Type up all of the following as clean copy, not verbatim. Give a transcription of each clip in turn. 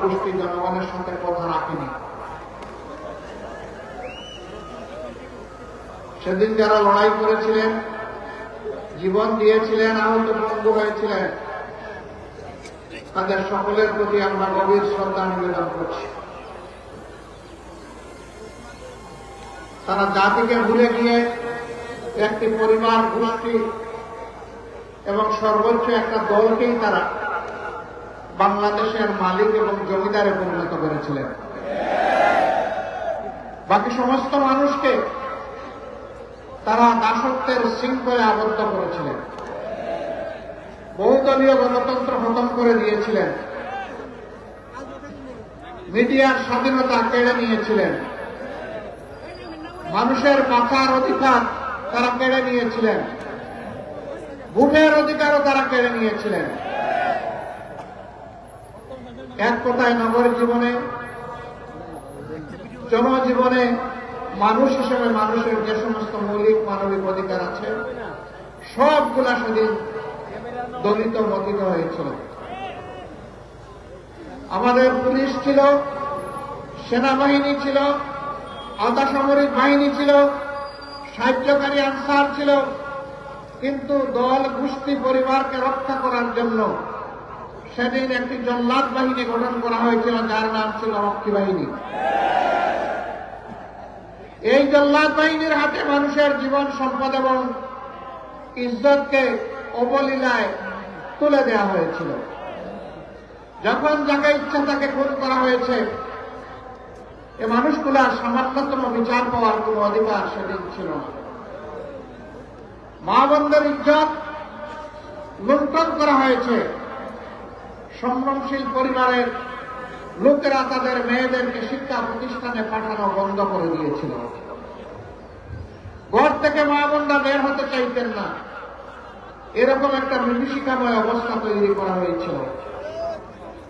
গোষ্ঠী জনগণের সাথে কথা রাখেনি। সেদিন যারা লড়াই করেছিলেন, জীবন দিয়েছিলেন, আহত পঙ্গু হয়েছিলেন, তাদের সকলের প্রতি আমরা গভীর শ্রদ্ধা নিবেদন করছি। তারা জাতিকে ভুলে গিয়ে একটি পরিবার, গোষ্ঠী এবং সর্বোচ্চ একটা দলকেই তারা বাংলাদেশের মালিক এবং জমিদারে পরিণত করেছিলেন। বাকি সমস্ত মানুষকে তারা দাসত্বের শৃঙ্খলে আবদ্ধ করেছিলেন, বহুদলীয় গণতন্ত্র খতম করে দিয়েছিলেন, মিডিয়ার স্বাধীনতা কেড়ে নিয়েছিলেন, মানুষের বাঁচার অধিকার তারা কেড়ে নিয়েছিলেন, ভোটের অধিকারও তারা কেড়ে নিয়েছিলেন। এক কথায় নগর জীবনে, জনজীবনে মানুষ হিসেবে মানুষের যে সমস্ত মৌলিক মানবিক অধিকার আছে সবগুলা সেদিন দলিত মতিত হয়েছিল। আমাদের পুলিশ ছিল, সেনাবাহিনী ছিল, আধা সামরিক বাহিনী ছিল, সাহায্যকারী আনসার ছিল, কিন্তু দল, গোষ্ঠী, পরিবারকে রক্ষা করার জন্য সেদিন একটি জল্লাদ বাহিনী গঠন করা হয়েছিল, যার নাম ছিল রক্ষী বাহিনী। এই জল্লাদ বাহিনীর হাতে মানুষের জীবন, সম্পদ এবং ইজ্জতকে অবলীলায় তুলে দেওয়া হয়েছিল। যখন যাকে ইচ্ছা তাকে খুন করা হয়েছে, এ মানুষগুলার সামান্যতম বিচার পাওয়ার কোন অধিকার সেদিন ছিল না। মা বোনদের ইজ্জত লুণ্ঠন করা হয়েছে। সংগ্রামশীল পরিবারের লোকেরা তাদের মেয়েদেরকে শিক্ষা প্রতিষ্ঠানে পাঠানো বন্ধ করে দিয়েছিল। ঘর থেকে মা বোনরা বের হতে চাইতেন না, এরকম একটা বিভীষিকাময় অবস্থা তৈরি করা হয়েছিল।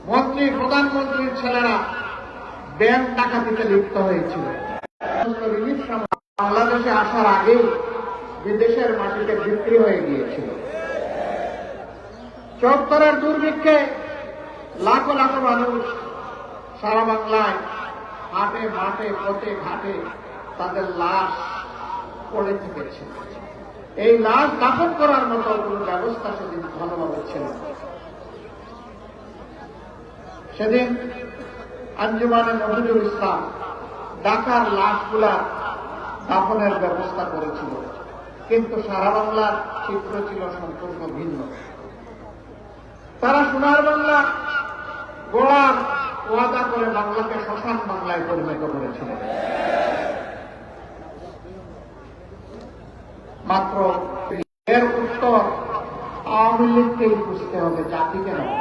মন্ত্রী, প্রধানমন্ত্রীর ছেলেরা ব্যাংক ডাকাতিতে লিপ্ত হয়েছিল। বাংলাদেশে আসার আগেই বিদেশের মাটিতে বিক্রি হয়ে গিয়েছিল। ৭৪-এর দুর্ভিক্ষে লাখো লাখো মানুষ সারা বাংলায় হাটে, মাঠে, পথে, ঘাটে তাদের লাশ পড়ে থেকেছে। এই লাশ দাফন করার মতো কোন ব্যবস্থা সেদিন ভালোভাবে ছিল। সেদিন আঞ্জুমানে মফিজুল ইসলাম ঢাকার লাশগুলা দাফনের ব্যবস্থা করেছিল, কিন্তু সারা বাংলার চিত্র ছিল সম্পূর্ণ ভিন্ন। তারা সোনার বাংলা গড়ার ওয়াদা করে বাংলাকে শ্মশান বাংলায় পরিণত করেছিল। মাত্র এর উত্তর আওয়ামী লীগকেই বুঝতে হবে, জাতিকে নয়।